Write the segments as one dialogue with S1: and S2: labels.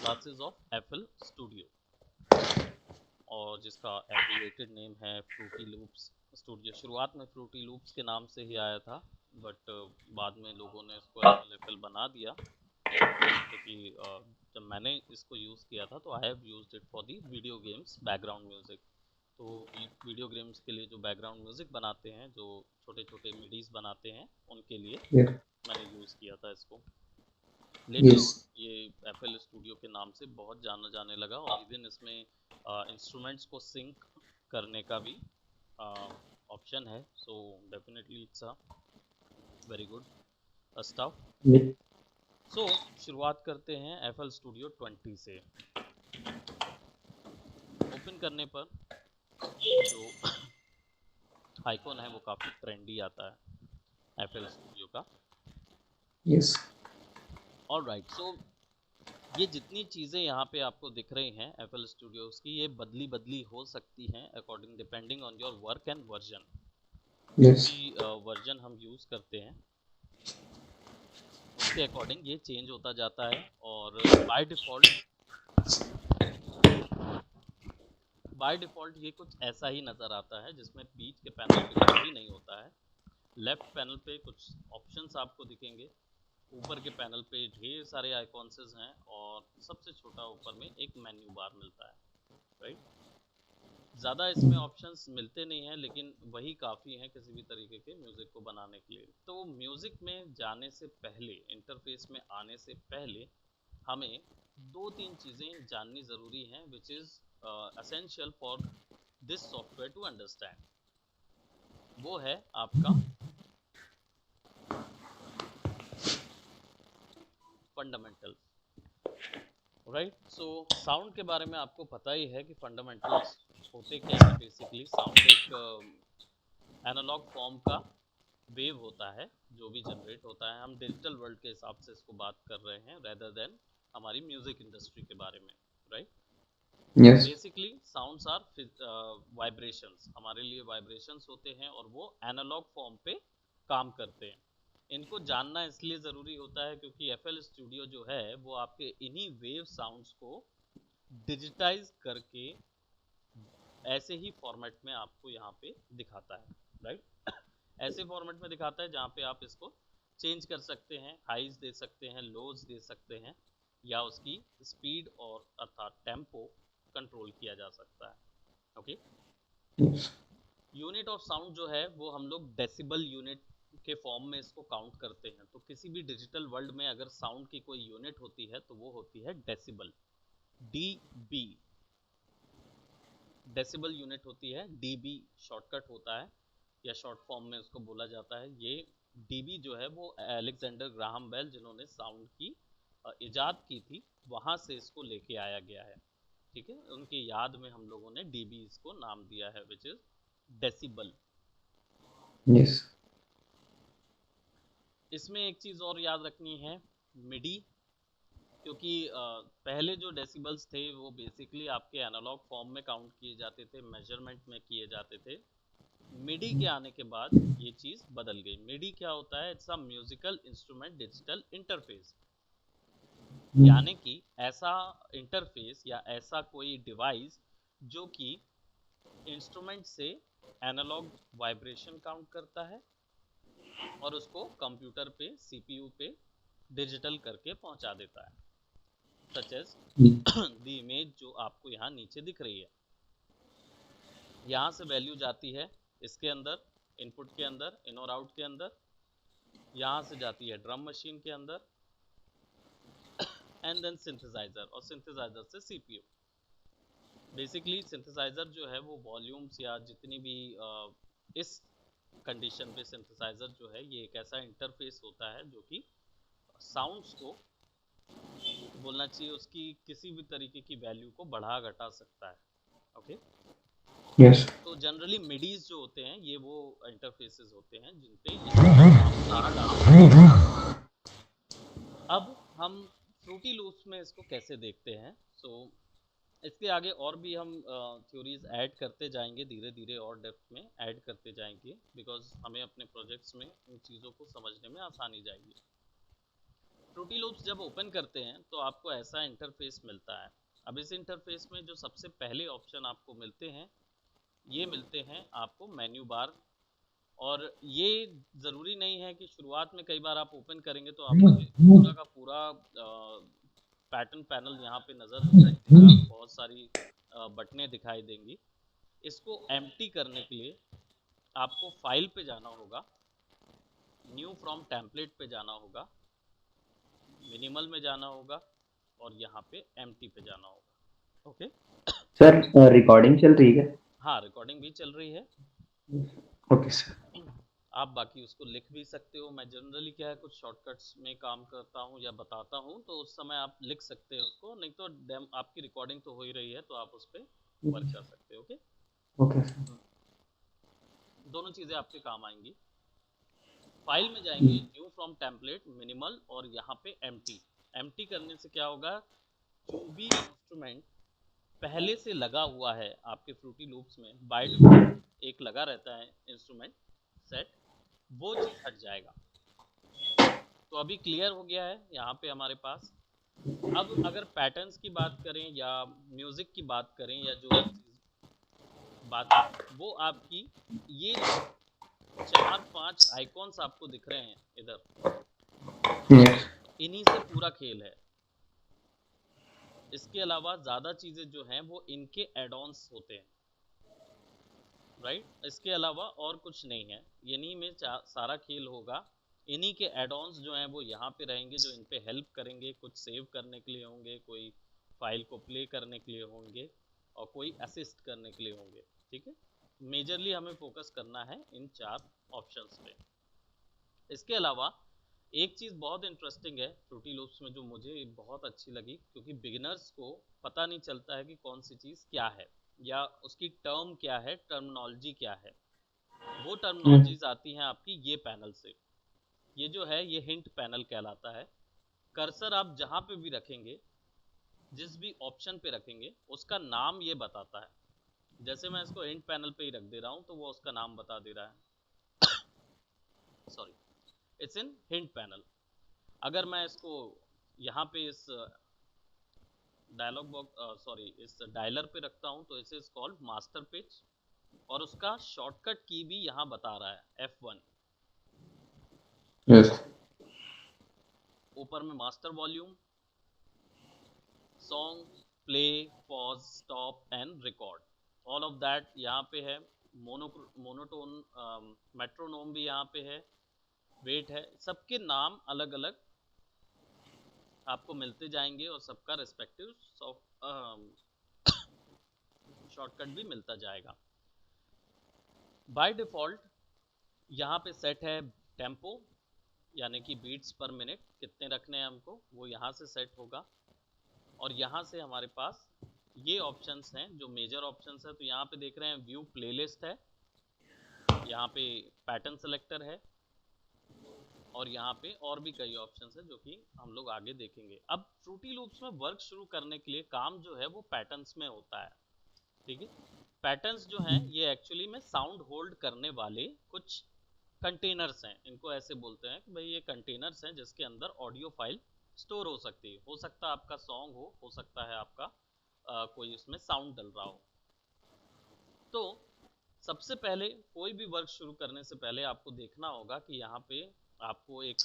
S1: Classes of FL studio, और जिसका abbreviated name है फ्रूटी लूप्स स्टूडियो। शुरुआत में फ्रूटी लूप्स के नाम से ही आया था, बट बाद में लोगों ने इसको FL बना दिया, क्योंकि जब मैंने इसको यूज़ किया था तो I have used it for the video games background music. तो वीडियो गेम्स के लिए जो बैकग्राउंड म्यूज़िक बनाते हैं, जो छोटे छोटे मिडीज बनाते हैं, उनके लिए
S2: Yeah.
S1: मैंने यूज़ किया था इसको। Later on
S2: Yes.
S1: ये FL स्टूडियो के नाम से बहुत जाना जाने लगा, और इवन इसमें इंस्ट्रूमेंट्स को सिंक करने का भी ऑप्शन है। So definitely it's a very good stuff.
S2: Yeah.
S1: सो शुरुआत करते हैं FL स्टूडियो 20 से। ओपन करने पर जो आइकॉन है वो काफ़ी ट्रेंडी आता है FL स्टूडियो का।
S2: Yes.
S1: ऑलराइट, सो ये जितनी चीज़ें यहाँ पे आपको दिख रही हैं FL स्टूडियोज की, ये बदली बदली हो सकती हैं according depending on your work and version. जो
S2: Yes.
S1: भी वर्जन हम यूज़ करते हैं उसके अकॉर्डिंग ये चेंज होता जाता है। और बाय डिफ़ॉल्ट ये कुछ ऐसा ही नज़र आता है, जिसमें बीच के पैनल पे कुछ भी नहीं होता है। लेफ़्ट पैनल पे कुछ ऑप्शंस आपको दिखेंगे, ऊपर के पैनल पे ढेर सारे आइकॉन्सेस हैं, और सबसे छोटा ऊपर में एक मेन्यू बार मिलता है, राइट। ज़्यादा इसमें ऑप्शंस मिलते नहीं हैं, लेकिन वही काफ़ी हैं किसी भी तरीके के म्यूज़िक को बनाने के लिए। तो म्यूज़िक में जाने से पहले, इंटरफेस में आने से पहले, हमें दो तीन चीज़ें जाननी ज़रूरी हैं, which is essential for this software to understand. वो है आपका फंडामेंटल, राइट। सो साउंड के बारे में आपको पता ही है कि फंडामेंटल्स होते क्या है। बेसिकली साउंड एक एनालॉग फॉर्म का वेव होता है जो भी जनरेट होता है। हम डिजिटल वर्ल्ड के हिसाब से इसको बात कर रहे हैं, रेदर देन हमारी म्यूजिक इंडस्ट्री के बारे में, right.
S2: Yes.
S1: Basically sounds are vibrations, हमारे लिए वाइब्रेशंस होते हैं, और वो एनालॉग फॉर्म पे काम करते हैं। इनको जानना इसलिए ज़रूरी होता है क्योंकि FL स्टूडियो जो है वो आपके इन्हीं वेव साउंड्स को डिजिटाइज करके ऐसे ही फॉर्मेट में आपको यहाँ पे दिखाता है, राइट। ऐसे फॉर्मेट में दिखाता है जहाँ पे आप इसको चेंज कर सकते हैं, हाइज दे सकते हैं, लोज दे सकते हैं, या उसकी स्पीड और अर्थात टेम्पो कंट्रोल किया जा सकता है, okay.
S2: Yes.
S1: Unit of sound जो है वो हम लोग डेसिबल यूनिट के फॉर्म में इसको काउंट करते हैं। तो किसी भी डिजिटल वर्ल्ड में अगर साउंड की कोई यूनिट होती है तो वो होती है डेसिबल, DB। डेसिबल यूनिट होती है, DB शॉर्टकट होता है, या शॉर्ट फॉर्म में उसको बोला जाता है। ये DB जो है वो अलेक्जेंडर ग्राहम बेल, जिन्होंने साउंड की इजाद की थी, वहाँ से इसको लेके आया गया है, ठीक है। उनकी याद में हम लोगों ने DB इसको नाम दिया है, विच इज डेसिबल।
S2: Yes.
S1: इसमें एक चीज़ और याद रखनी है, मिडी। क्योंकि पहले जो डेसिबल्स थे वो बेसिकली आपके एनालॉग फॉर्म में काउंट किए जाते थे, मेजरमेंट में किए जाते थे। मिडी के आने के बाद ये चीज़ बदल गई। मिडी क्या होता है? It's a musical instrument digital interface, यानी कि ऐसा इंटरफेस या ऐसा कोई डिवाइस जो कि इंस्ट्रूमेंट से एनालॉग वाइब्रेशन काउंट करता है और उसको कंप्यूटर पे, CPU पे डिजिटल करके पहुंचा देता है। सच एज द इमेज जो आपको यहाँ नीचे दिख रही है, यहाँ से वैल्यू जाती है इसके अंदर, इनपुट के अंदर, इन और आउट के अंदर, यहाँ से जाती है ड्रम मशीन के अंदर, एंड देन सिंथेसाइजर, और सिंथेसाइजर से CPU। बेसिकली सिंथेसाइजर जो है वो वॉल्यूम्स या जितनी भी इस कंडीशन पे सिंथेसाइजर जो है ये एक ऐसा इंटरफेस होता है जो कि साउंड्स को, बोलना चाहिए, उसकी किसी भी तरीके की वैल्यू को बढ़ा घटा सकता है, ओके।
S2: Yes.
S1: तो जनरली मिडीज जो होते हैं ये वो इंटरफेसेस होते हैं जिन पे ये सारे साउंड एक साथ होते हैं। अब हम फ्रूटी लूप्स में इसको कैसे देखते हैं। सो इसके आगे और भी हम थ्योरीज ऐड करते जाएंगे, धीरे धीरे और डेप्थ में ऐड करते जाएंगे, बिकॉज हमें अपने प्रोजेक्ट्स में इन चीज़ों को समझने में आसानी जाएगी। फ्रूटी लूप्स जब ओपन करते हैं तो आपको ऐसा इंटरफेस मिलता है। अब इस इंटरफेस में जो सबसे पहले ऑप्शन आपको मिलते हैं, ये मिलते हैं आपको मेन्यू बार। और ये ज़रूरी नहीं है कि शुरुआत में कई बार आप ओपन करेंगे तो आपको ये पूरा का पूरा पैटर्न पैनल यहाँ पे नज़र देगा, बहुत सारी बटनें दिखाई देंगी। इसको एम्प्टी करने के लिए आपको फाइल पे जाना होगा, न्यू फ्रॉम टेम्पलेट पे जाना होगा, मिनिमल में जाना होगा और यहाँ पे एम्प्टी पे जाना होगा। ओके
S2: सर रिकॉर्डिंग चल रही है?
S1: हाँ, रिकॉर्डिंग भी चल रही है।
S2: Okay sir.
S1: आप बाकी उसको लिख भी सकते हो। मैं जनरली क्या है, कुछ शॉर्टकट्स में काम करता हूँ या बताता हूँ, तो उस समय आप लिख सकते हो उसको, नहीं तो आपकी रिकॉर्डिंग तो हो ही रही है तो आप उस पर वर्क कर सकते हो। Okay,
S2: okay sir.
S1: दोनों चीज़ें आपके काम आएंगी। फाइल में जाएंगे, न्यू फ्रॉम टेम्पलेट, मिनिमल और यहाँ पे एम्प्टी। एम्प्टी करने से क्या होगा, जो भी इंस्ट्रूमेंट पहले से लगा हुआ है आपके फ्रूटी लूप्स में, बाय डिफॉल्ट एक लगा रहता है इंस्ट्रूमेंट सेट, वो चीज़ हट जाएगा। तो अभी क्लियर हो गया है यहाँ पे हमारे पास। अब अगर पैटर्न्स की बात करें या म्यूजिक की बात करें या जो भी चीज़ बात करें, वो आपकी ये जो 4-5 आइकॉन्स आपको दिख रहे हैं इधर,
S2: यस।
S1: इन्हीं से पूरा खेल है। इसके अलावा ज़्यादा चीज़ें जो हैं वो इनके एड-ऑन्स होते हैं, राइट। इसके अलावा और कुछ नहीं है, इन्हीं में सारा खेल होगा। इन्हीं के एड-ऑन्स जो हैं वो यहाँ पे रहेंगे, जो इन पे हेल्प करेंगे, कुछ सेव करने के लिए होंगे, कोई फाइल को प्ले करने के लिए होंगे और कोई असिस्ट करने के लिए होंगे। ठीक है, मेजरली हमें फोकस करना है इन 4 ऑप्शंस पे। इसके अलावा एक चीज़ बहुत इंटरेस्टिंग है फ्रूटी लूप्स में, जो मुझे बहुत अच्छी लगी, क्योंकि बिगिनर्स को पता नहीं चलता है कि कौन सी चीज़ क्या है या उसकी टर्म क्या है, टर्मिनोलॉजी क्या है। वो टर्मिनोलॉजीज आती हैं आपकी ये पैनल से। ये जो है ये हिंट पैनल कहलाता है। कर्सर आप जहाँ पे भी रखेंगे, जिस भी ऑप्शन पे रखेंगे, उसका नाम ये बताता है। जैसे मैं इसको हिंट पैनल पे ही रख दे रहा हूँ तो वो उसका नाम बता दे रहा है। Sorry, it's in hint panel. अगर मैं इसको यहाँ पे इस डायलॉग बॉक्स इस डायलर पे रखता हूँ तो इसे इज कॉल्ड मास्टर पिच, और उसका शॉर्टकट की भी यहाँ बता रहा है F1।
S2: यस।
S1: ऊपर में master volume, song, play, pause, stop and record, all of that यहाँ पे है। मोनोटोन, मेट्रोनोम भी यहाँ पे है, वेट है। सबके नाम अलग अलग आपको मिलते जाएंगे और सबका रिस्पेक्टिव शॉर्टकट भी मिलता जाएगा। बाय डिफ़ॉल्ट यहाँ पे सेट है टेम्पो, यानी कि बीट्स पर मिनट कितने रखने हैं हमको, वो यहाँ से सेट होगा। और यहाँ से हमारे पास ये ऑप्शंस हैं जो मेजर ऑप्शंस है। तो यहाँ पे देख रहे हैं व्यू प्लेलिस्ट है, यहाँ पे पैटर्न सेलेक्टर है, और यहाँ पे और भी कई ऑप्शंस हैं जो कि हम लोग आगे देखेंगे। अब फ्रूटी लूप्स में वर्क शुरू करने के लिए काम जो है वो पैटर्न्स में होता है। ठीक है, पैटर्न्स जो हैं ये एक्चुअली में साउंड होल्ड करने वाले कुछ कंटेनर्स हैं। इनको ऐसे बोलते हैं कि भाई ये कंटेनर्स हैं जिसके अंदर ऑडियो फाइल स्टोर हो सकती है। हो सकता है आपका सॉन्ग हो सकता है आपका कोई उसमें साउंड डल रहा हो। तो सबसे पहले कोई भी वर्क शुरू करने से पहले आपको देखना होगा कि यहाँ पे आपको एक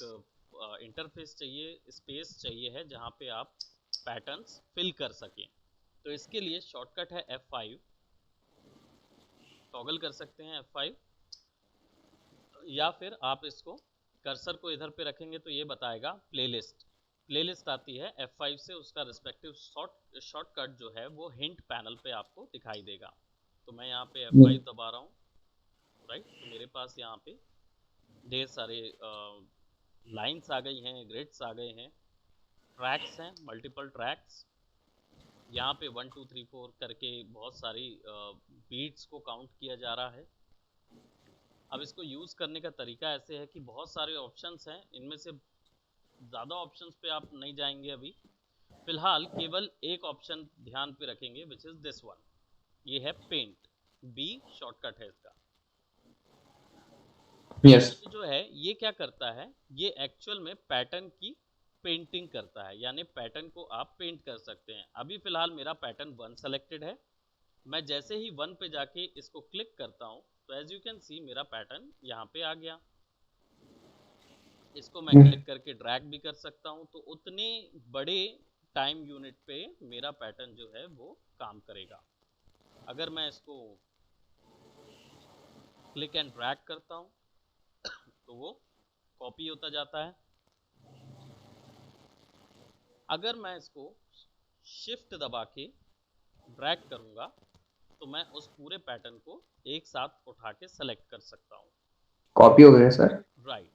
S1: इंटरफेस चाहिए, स्पेस चाहिए है जहाँ पे आप पैटर्न्स फिल कर सकें। तो इसके लिए शॉर्टकट है F5, टॉगल कर सकते हैं F5, या फिर आप इसको कर्सर को इधर पे रखेंगे तो ये बताएगा प्लेलिस्ट। प्लेलिस्ट आती है F5 से, उसका रिस्पेक्टिव शॉर्टकट जो है वो हिंट पैनल पे आपको दिखाई देगा। तो मैं यहाँ पे F5 दबा रहा हूँ, राइट। तो मेरे पास यहाँ पे ढेर सारे लाइंस आ गई हैं, ग्रिड्स आ गए हैं, ट्रैक्स हैं, मल्टीपल ट्रैक्स। यहाँ पे 1 2 3 4 करके बहुत सारी बीट्स को काउंट किया जा रहा है। अब इसको यूज़ करने का तरीका ऐसे है कि बहुत सारे ऑप्शंस हैं, इनमें से ज़्यादा ऑप्शंस पे आप नहीं जाएंगे अभी। फिलहाल केवल एक ऑप्शन ध्यान पे रखेंगे, विच इज़ दिस वन। ये है पेंट, बी शॉर्टकट है इसका।
S2: यस।
S1: ये जो है ये क्या करता है, ये एक्चुअल में पैटर्न की पेंटिंग करता है, यानी पैटर्न को आप पेंट कर सकते हैं। अभी फिलहाल मेरा पैटर्न 1 सेलेक्टेड है। मैं जैसे ही 1 पे जाके इसको क्लिक करता हूँ तो एज यू कैन सी मेरा पैटर्न यहाँ पे आ गया। इसको मैं क्लिक करके ड्रैग भी कर सकता हूँ, तो उतने बड़े टाइम यूनिट पे मेरा पैटर्न जो है वो काम करेगा। अगर मैं इसको क्लिक एंड ड्रैग करता हूँ तो वो कॉपी होता जाता है। अगर मैं इसको शिफ्ट दबा के ड्रैग करूंगा तो मैं उस पूरे पैटर्न को एक साथ उठा के सेलेक्ट कर सकता हूँ।
S2: कॉपी हो गया सर।
S1: राइट,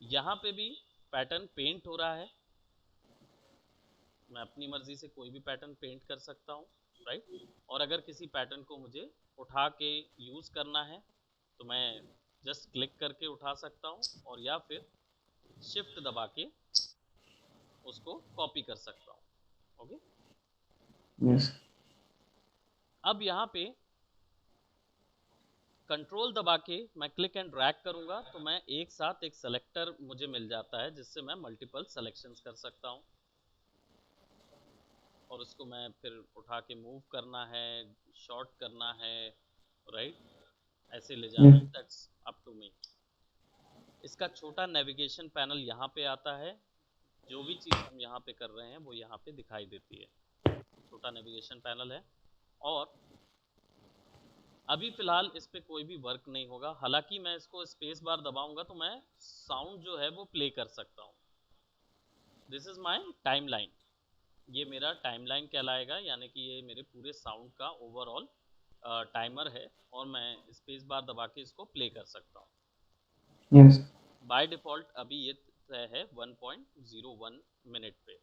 S1: यहाँ पे भी पैटर्न पेंट हो रहा है। मैं अपनी मर्जी से कोई भी पैटर्न पेंट कर सकता हूँ, राइट। और अगर किसी पैटर्न को मुझे उठा के यूज़ करना है तो मैं जस्ट क्लिक करके उठा सकता हूँ, और या फिर शिफ्ट दबा के उसको कॉपी कर सकता हूँ। Okay,
S2: yes.
S1: अब यहाँ पे कंट्रोल दबा के मैं क्लिक एंड ड्रैग करूंगा तो मैं एक साथ एक सेलेक्टर मुझे मिल जाता है, जिससे मैं मल्टीपल सेलेक्शंस कर सकता हूँ। और उसको मैं फिर उठा के मूव करना है, शॉर्ट करना है, राइट, ऐसे ले जाना है, दैट्स अप टू मी। इसका छोटा नेविगेशन पैनल यहाँ पे आता है। जो भी चीज़ हम यहाँ पे कर रहे हैं वो यहाँ पे दिखाई देती है। छोटा नेविगेशन पैनल है। और अभी फिलहाल इस पे कोई भी वर्क नहीं होगा। हालांकि मैं इसको स्पेस बार दबाऊंगा तो मैं साउंड जो है वो प्ले कर सकता हूँ। This is my timeline. ये मेरा टाइमलाइन कहलाएगा, यानी कि ये मेरे पूरे साउंड का ओवरऑल टाइमर है, और मैं स्पेस बार दबा के इसको प्ले कर सकता हूँ।
S2: यस।
S1: बाय डिफ़ॉल्ट अभी ये तय है 1.01 मिनट पे।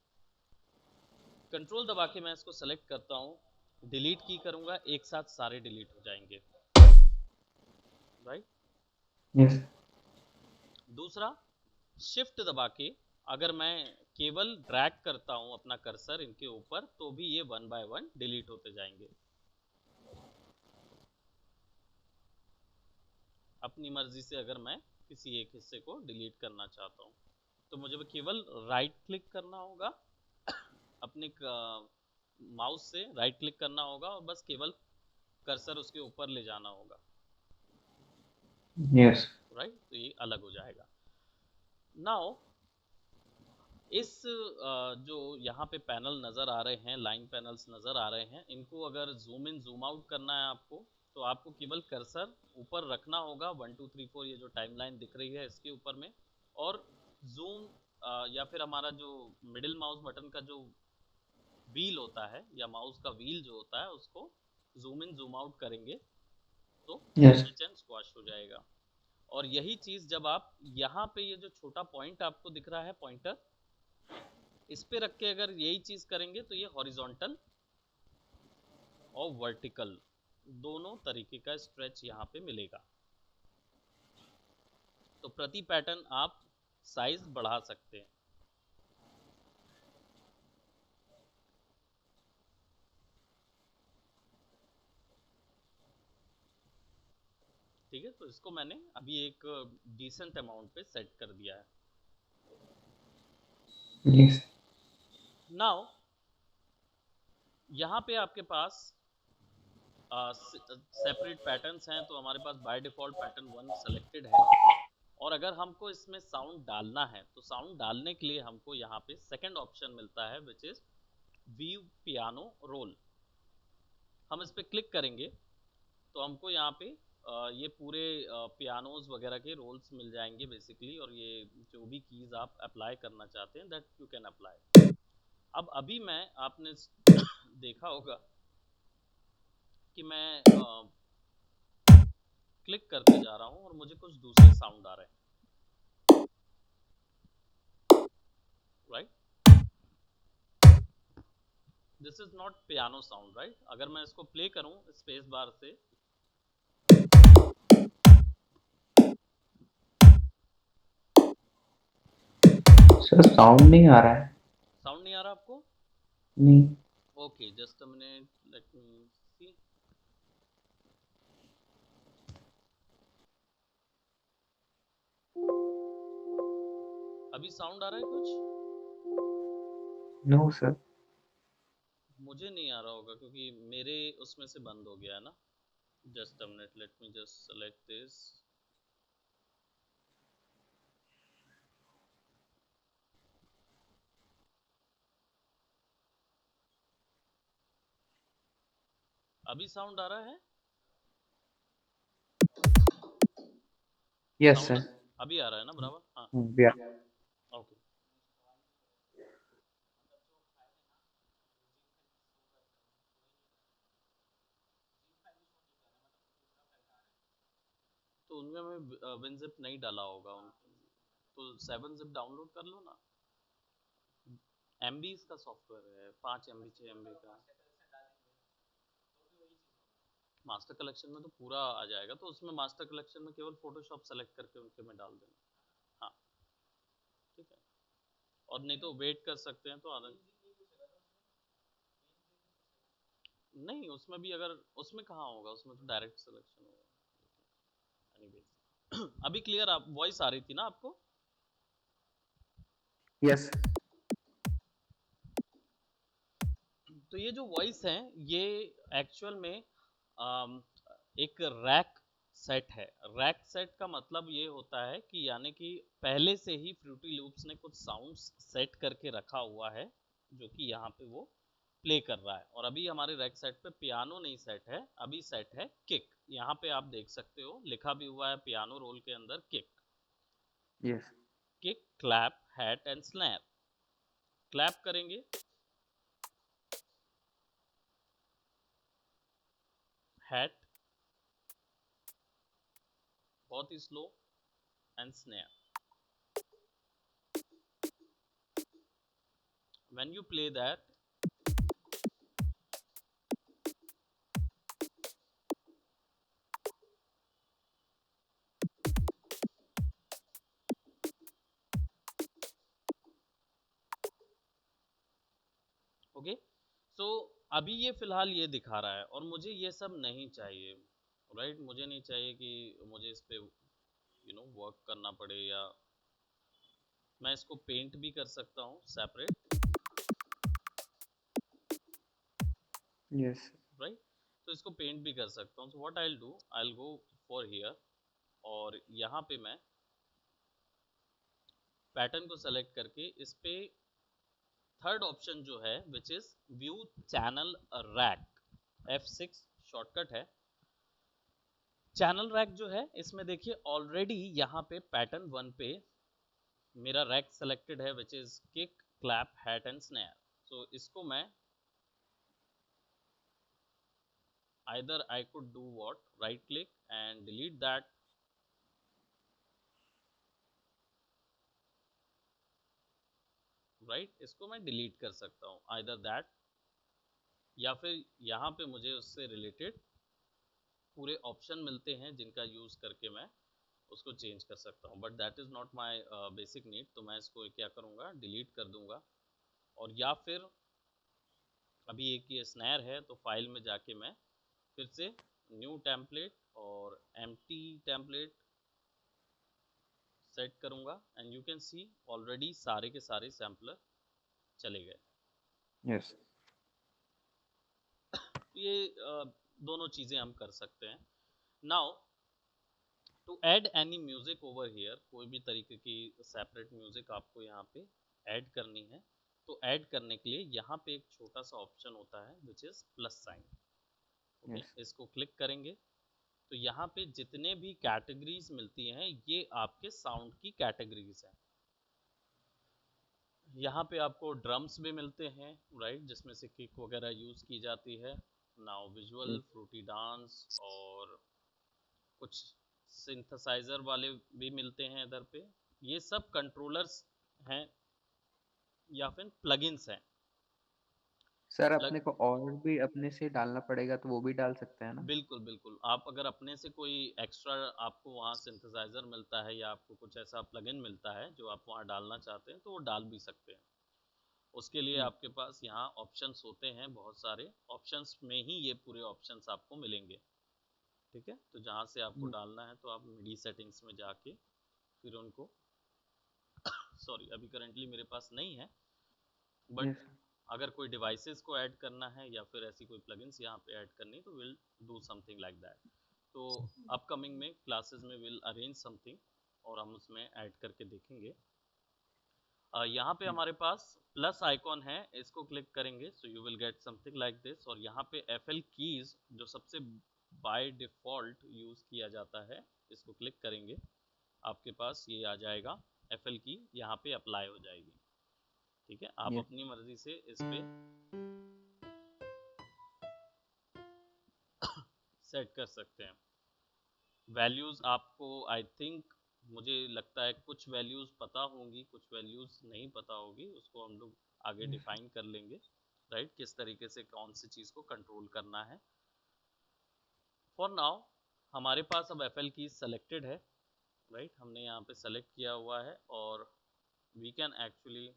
S1: कंट्रोल दबा के मैं इसको सेलेक्ट करता हूँ, डिलीट की करूँगा, एक साथ सारे डिलीट हो जाएंगे, राइट।
S2: यस।
S1: दूसरा, शिफ्ट दबा के अगर मैं केवल ड्रैग करता हूँ अपना कर्सर इनके ऊपर तो भी ये 1 बाय 1 डिलीट होते जाएंगे। अपनी मर्जी से अगर मैं किसी एक हिस्से को डिलीट करना चाहता हूँ तो मुझे केवल राइट क्लिक करना होगा, अपने माउस से राइट क्लिक करना होगा और बस केवल कर्सर उसके ऊपर ले जाना होगा,
S2: यस।
S1: राइट, तो ये अलग हो जाएगा। नाउ इस जो यहाँ पे पैनल नज़र आ रहे हैं, लाइन पैनल्स नज़र आ रहे हैं, इनको अगर जूम इन जूम आउट करना है आपको तो आपको केवल कर्सर ऊपर रखना होगा 1 2 3 4 ये जो टाइमलाइन दिख रही है इसके ऊपर में, और जूम या फिर हमारा जो मिडिल माउस बटन का जो व्हील होता है या माउस का व्हील जो होता है उसको जूम इन जूम आउट करेंगे तो
S2: यस।
S1: स्विच एंड स्क्वाश हो जाएगा। और यही चीज़ जब आप यहाँ पे ये जो छोटा पॉइंट आपको दिख रहा है पॉइंटर, इस पे रख के अगर यही चीज करेंगे तो ये हॉरिजॉन्टल और वर्टिकल दोनों तरीके का स्ट्रेच यहाँ पे मिलेगा। तो प्रति पैटर्न आप साइज बढ़ा सकते हैं। ठीक है, तो इसको मैंने अभी एक डिसेंट अमाउंट पे सेट कर दिया है।
S2: यस।
S1: नाउ यहाँ पे आपके पास सेपरेट पैटर्न्स हैं, तो हमारे पास बाय डिफॉल्ट पैटर्न 1 सेलेक्टेड है। और अगर हमको इसमें साउंड डालना है तो साउंड डालने के लिए हमको यहाँ पे सेकंड ऑप्शन मिलता है which is view piano role. हम इस पर क्लिक करेंगे तो हमको यहाँ पे ये पूरे पियानोज वगैरह के रोल्स मिल जाएंगे बेसिकली, और ये जो भी कीज आप अप्लाई करना चाहते हैं दैट यू कैन अप्लाई। अब अभी मैं आपने देखा होगा कि मैं क्लिक करते जा रहा हूँ और मुझे कुछ दूसरे साउंड आ रहे हैं, right. This is not piano sound, right. अगर मैं इसको प्ले करूँ स्पेस बार से
S2: सर साउंड नहीं आ रहा है।
S1: साउंड नहीं आ रहा आपको?
S2: नहीं।
S1: Okay, just a minute, let me see. अभी साउंड आ रहा है कुछ?
S2: No sir.
S1: मुझे नहीं आ रहा होगा क्योंकि मेरे उसमें से बंद हो गया है ना। Just a minute, let me just select this. अभी साउंड आ रहा है?
S2: Yes
S1: sound
S2: sir.
S1: अभी आ रहा है ना बराबर? हाँ,
S2: या।
S1: ओके। तो उनमें मैं विनजिप नहीं डाला होगा तो 7-zip डाउनलोड कर लो ना। एमबी इसका सॉफ्टवेयर है, 5 MB 6 MB का। मास्टर कलेक्शन में तो पूरा आ जाएगा, तो उसमें मास्टर कलेक्शन में केवल फोटोशॉप सेलेक्ट करके उनके में डाल देना। हाँ, ठीक है। और नहीं तो वेट कर सकते हैं तो आधा। नहीं, उसमें भी अगर उसमें कहाँ होगा, उसमें तो डायरेक्ट सिलेक्शन होगा। एनीवेज अभी क्लियर आप वॉइस आ रही थी ना आपको?
S2: यस।
S1: तो ये जो वॉइस है ये एक्चुअल में एक रैक सेट है। रैक सेट का मतलब ये होता है कि यानी कि पहले से ही फ्रूटी लूप्स ने कुछ साउंड्स सेट करके रखा हुआ है जो कि यहाँ पे वो प्ले कर रहा है। और अभी हमारे रैक सेट पे पियानो नहीं सेट है, अभी सेट है किक। यहाँ पे आप देख सकते हो लिखा भी हुआ है पियानो रोल के अंदर kick.
S2: Yes.
S1: Kick, clap, hat and snare. Clap करेंगे, हैट बहुत ही slow, and snare. When you play that, okay. So अभी ये फिलहाल ये दिखा रहा है और मुझे ये सब नहीं चाहिए। राइट, मुझे नहीं चाहिए कि मुझे इस पे वर्क करना पड़े, या मैं इसको पेंट भी कर सकता हूँ सेपरेट।
S2: यस।
S1: राइट, तो इसको पेंट भी कर सकता हूँ। So what I will do, I will go for here, और यहाँ पे मैं पैटर्न को सेलेक्ट करके इस पे थर्ड ऑप्शन जो है which is view channel rack, F6 shortcut है। चैनल रैक जो है इसमें देखिए ऑलरेडी यहाँ पे पैटर्न 1 पे मेरा रैक सेलेक्टेड है which is kick, clap, hat and snare. So इसको मैं either I could do what, right click and delete that, right, इसको मैं डिलीट कर सकता हूँ either that, या फिर यहाँ पे मुझे उससे रिलेटेड पूरे ऑप्शन मिलते हैं जिनका यूज़ करके मैं उसको चेंज कर सकता हूँ। But that is not my basic need, तो मैं इसको क्या करूँगा, डिलीट कर दूंगा। और या फिर अभी एक ये स्नैर है तो फाइल में जाके मैं फिर से न्यू टेम्पलेट और एम्प्टी टेम्पलेट सेट करूँगा, and you can see already सारे के सारे सैम्पलर चले गए।
S2: यस।
S1: ये दोनों चीज़ें हम कर सकते हैं। Now to add any music over here, कोई भी तरीके की सेपरेट म्यूजिक आपको यहाँ पे ऐड करनी है, तो ऐड करने के लिए यहाँ पे एक छोटा सा ऑप्शन होता है which is plus sign. Okay,
S2: yes.
S1: इसको क्लिक करेंगे तो यहाँ पे जितने भी कैटेगरीज मिलती हैं ये आपके साउंड की कैटेगरीज हैं। यहाँ पे आपको ड्रम्स भी मिलते हैं, राइट, जिसमें से किक वगैरह यूज की जाती है। नाउ विजुअल, फ्रूटी डांस, और कुछ सिंथेसाइजर वाले भी मिलते हैं इधर पे। ये सब कंट्रोलर्स हैं या फिर प्लगइन्स हैं।
S2: सर
S1: प्लग
S2: अपने को और भी अपने से डालना पड़ेगा तो वो भी डाल सकते हैं ना?
S1: बिल्कुल बिल्कुल, आप अगर अपने से कोई एक्स्ट्रा आपको वहाँ सिंथेसाइजर मिलता है या आपको कुछ ऐसा प्लगइन मिलता है जो आप वहाँ डालना चाहते हैं तो वो डाल भी सकते हैं। उसके लिए
S2: हम्म।
S1: आपके पास यहाँ ऑप्शंस होते हैं, बहुत सारे ऑप्शंस में ही ये पूरे ऑप्शंस आपको मिलेंगे। ठीक है, तो जहाँ से आपको डालना है तो आप मीडी सेटिंग्स में जाके फिर उनको सॉरी अभी करेंटली मेरे पास नहीं है, बट
S2: यस।
S1: अगर कोई डिवाइसेस को ऐड करना है या फिर ऐसी कोई प्लगइन्स यहाँ पे ऐड करनी है तो will do something like that. तो अपकमिंग में क्लासेस में विल अरेंज समथिंग और हम उसमें ऐड करके देखेंगे। यहाँ पे हमारे पास प्लस आइकॉन है, इसको क्लिक करेंगे so you will get something like this. और यहाँ पे FL कीज जो सबसे बाय डिफ़ॉल्ट यूज़ किया जाता है, इसको क्लिक करेंगे, आपके पास ये आ जाएगा FL की, यहाँ पे अप्लाई हो जाएगी। ठीक है, आप
S2: यस
S1: अपनी मर्जी से इस पे सेट कर सकते हैं। वैल्यूज़ आपको आई थिंक, मुझे लगता है कुछ वैल्यूज़ पता होंगी, कुछ वैल्यूज़ नहीं पता होगी, उसको हम लोग आगे
S2: यस
S1: डिफाइन कर लेंगे, राइट, किस तरीके से कौन सी चीज़ को कंट्रोल करना है। फॉर नाउ हमारे पास अब FL की सेलेक्टेड है, राइट, हमने यहाँ पे सेलेक्ट किया हुआ है और we can actually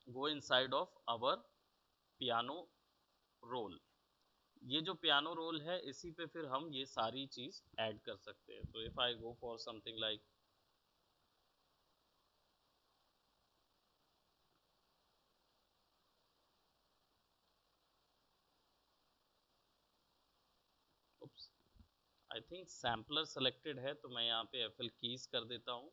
S1: go inside of our piano roll. ये जो पियानो रोल है इसी पे फिर हम ये सारी चीज़ ऐड कर सकते हैं। तो if I go for something like I think sampler selected है, तो मैं यहाँ पे FL कीज कर देता हूँ।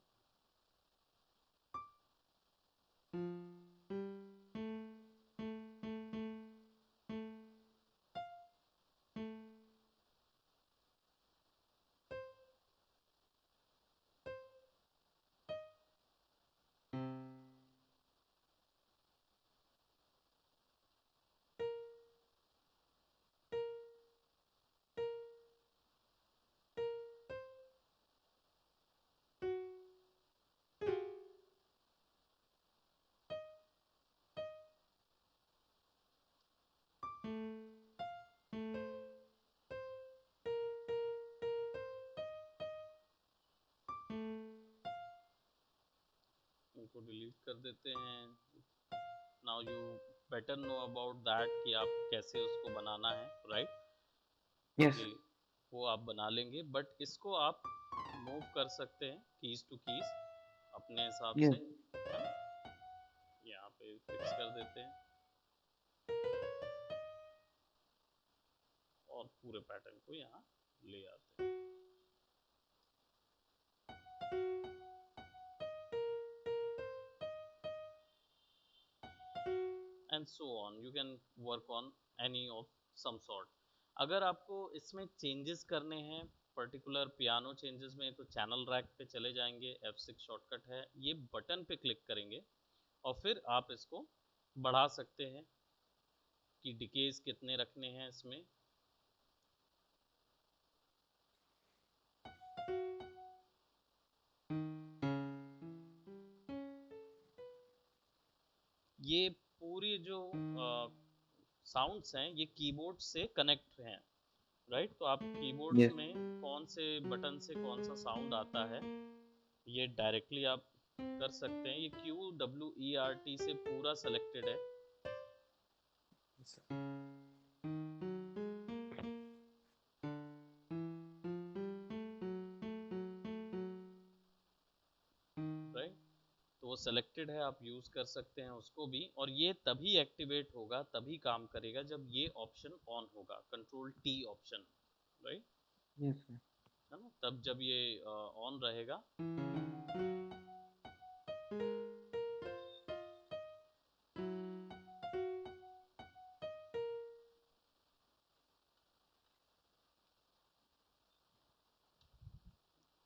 S1: इनको डिलीट कर देते हैं। Now you better know about that कि आप कैसे उसको बनाना है, राइट।
S2: यस
S1: ओके, वो आप बना लेंगे, बट इसको आप मूव कर सकते हैं कीज टू कीज अपने हिसाब से,
S2: यस
S1: है ना। यहाँ पे फिक्स कर देते हैं और पूरे पैटर्न को यहाँ ले आते हैं। And so on you can work on any of some sort. अगर आपको इसमें चेंजेस करने हैं पर्टिकुलर पियानो चेंजेस में, तो चैनल रैक पे चले जाएंगे, F6 शॉर्टकट है, ये बटन पे क्लिक करेंगे और फिर आप इसको बढ़ा सकते हैं कि डिकेज कितने रखने हैं इसमें। ये पूरी जो साउंड्स हैं ये कीबोर्ड से कनेक्ट हैं, राइट। तो आप कीबोर्ड्स
S2: यस
S1: में कौन से बटन से कौन सा साउंड आता है ये डायरेक्टली आप कर सकते हैं। ये QWERT से पूरा सेलेक्टेड है, राइट। तो वो सेलेक्टेड है, आप यूज कर सकते हैं उसको भी। और ये तभी एक्टिवेट होगा, तभी काम करेगा जब ये ऑप्शन ऑन होगा, Ctrl+T ऑप्शन, राइट,
S2: यस
S1: है ना। तब जब ये ऑन रहेगा,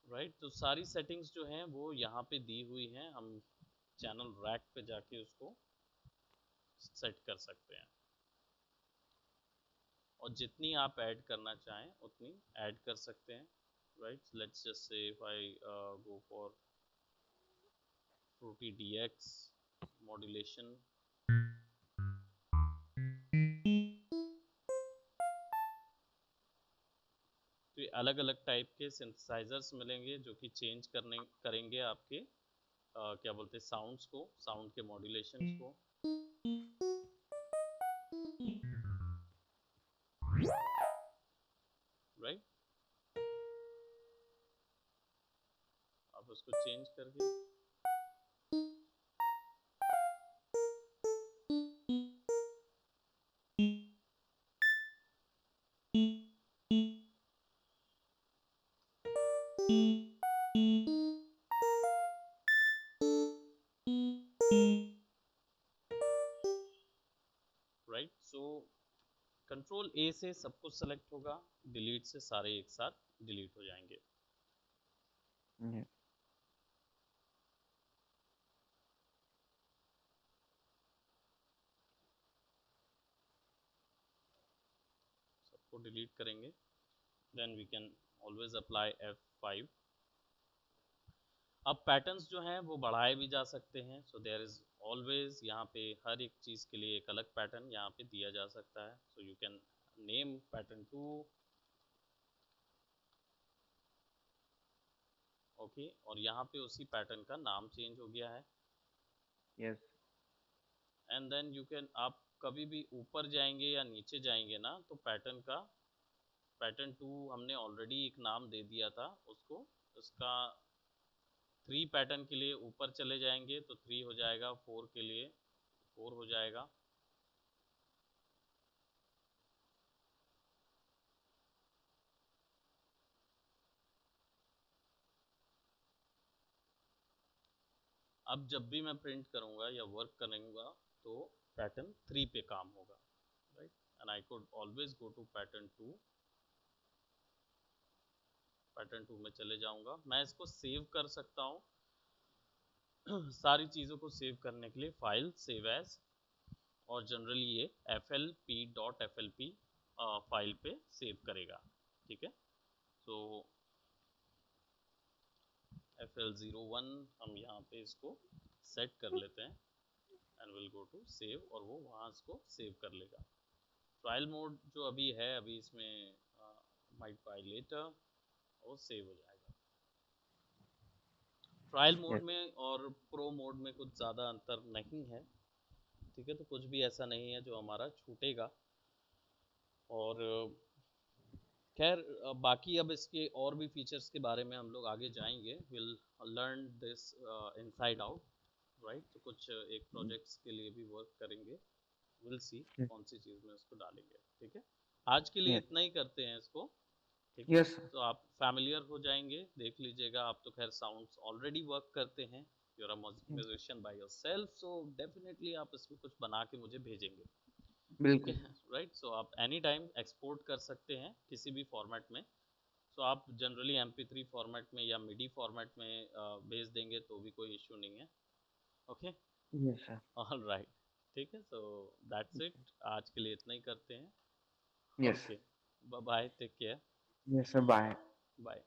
S1: राइट। तो सारी सेटिंग्स जो हैं वो यहाँ पे दी हुई हैं, हम चैनल रैक पे जाके उसको सेट कर सकते हैं और जितनी आप ऐड करना चाहें उतनी ऐड कर सकते हैं, right. Let's just say if I go for fruity DX modulation, तो ये अलग अलग टाइप के सिंथेसाइजर्स मिलेंगे जो कि चेंज करेंगे आपके क्या बोलते हैं साउंड्स को, साउंड के मॉड्यूलेशंस को, राइट। आप उसको चेंज करके राइट। सो कंट्रोल ए से सब कुछ सेलेक्ट होगा, डिलीट से सारे एक साथ डिलीट हो जाएंगे।
S2: Yeah.
S1: सबको डिलीट करेंगे, then we can always apply F5। अब पैटर्न्स जो हैं वो बढ़ाए भी जा सकते हैं, सो देयर इज ऑलवेज यहाँ पे हर एक चीज़ के लिए एक अलग पैटर्न यहाँ पे दिया जा सकता है। So you can name pattern 2, okay, और यहाँ पे उसी पैटर्न का नाम चेंज हो गया है।
S2: Yes.
S1: And then you can, आप कभी भी ऊपर जाएंगे या नीचे जाएंगे ना, तो पैटर्न 2 हमने ऑलरेडी एक नाम दे दिया था उसको, उसका 3 पैटर्न के लिए ऊपर चले जाएंगे तो 3 हो जाएगा, 4 के लिए 4 हो जाएगा। अब जब भी मैं प्रिंट करूंगा या वर्क करूंगा तो पैटर्न 3 पे काम होगा, right. And I could always go to pattern 2, pattern 2 में चले जाऊंगा। मैं इसको सेव कर सकता हूँ सारी चीज़ों को सेव करने के लिए फाइल सेव एज, और जनरली ये flp.flp फाइल पे सेव करेगा, ठीक है। तो fl01 हम यहाँ पे इसको सेट कर लेते हैं and will go to save, और वो वहाँ इसको सेव कर लेगा। ट्रायल मोड जो अभी है, अभी इसमें माइट बाय लेटर वो सेव हो जाएगा। Trial mode
S2: Yes.
S1: में और प्रो मोड में कुछ ज़्यादा अंतर नहीं है, ठीक है। तो कुछ भी ऐसा नहीं है जो हमारा छूटेगा। और खैर बाकी अब इसके और भी फीचर्स के बारे में हम लोग आगे जाएंगे, will learn this inside out, right. तो कुछ एक प्रोजेक्ट्स के लिए भी वर्क करेंगे, विल सी
S2: Yes.
S1: कौन सी चीज़ में इसको डालेंगे, ठीक है। आज के लिए
S2: Yes.
S1: इतना ही करते हैं इसको, ठीक है।
S2: Yes.
S1: तो आप फैमिलियर हो जाएंगे, देख लीजिएगा। आप तो खैर साउंड्स ऑलरेडी वर्क करते हैं, you are a
S2: Yes.
S1: Musician by yourself, so definitely आप इसमें कुछ बना के मुझे भेजेंगे, ठीक
S2: बिल्कुल.
S1: है। राइट। सो आप एनी टाइम एक्सपोर्ट कर सकते हैं किसी भी फॉर्मेट में। सो आप जनरली MP3 फॉर्मेट में या मिडी फॉर्मेट में भेज देंगे तो भी कोई इशू नहीं है, okay.
S2: Yes, sir.
S1: All right, ठीक है। सो दैट्स इट, आज के लिए इतना ही करते हैं,
S2: Yes.
S1: Okay. Bye bye, take care,
S2: Yes, sir. Bye.
S1: Bye.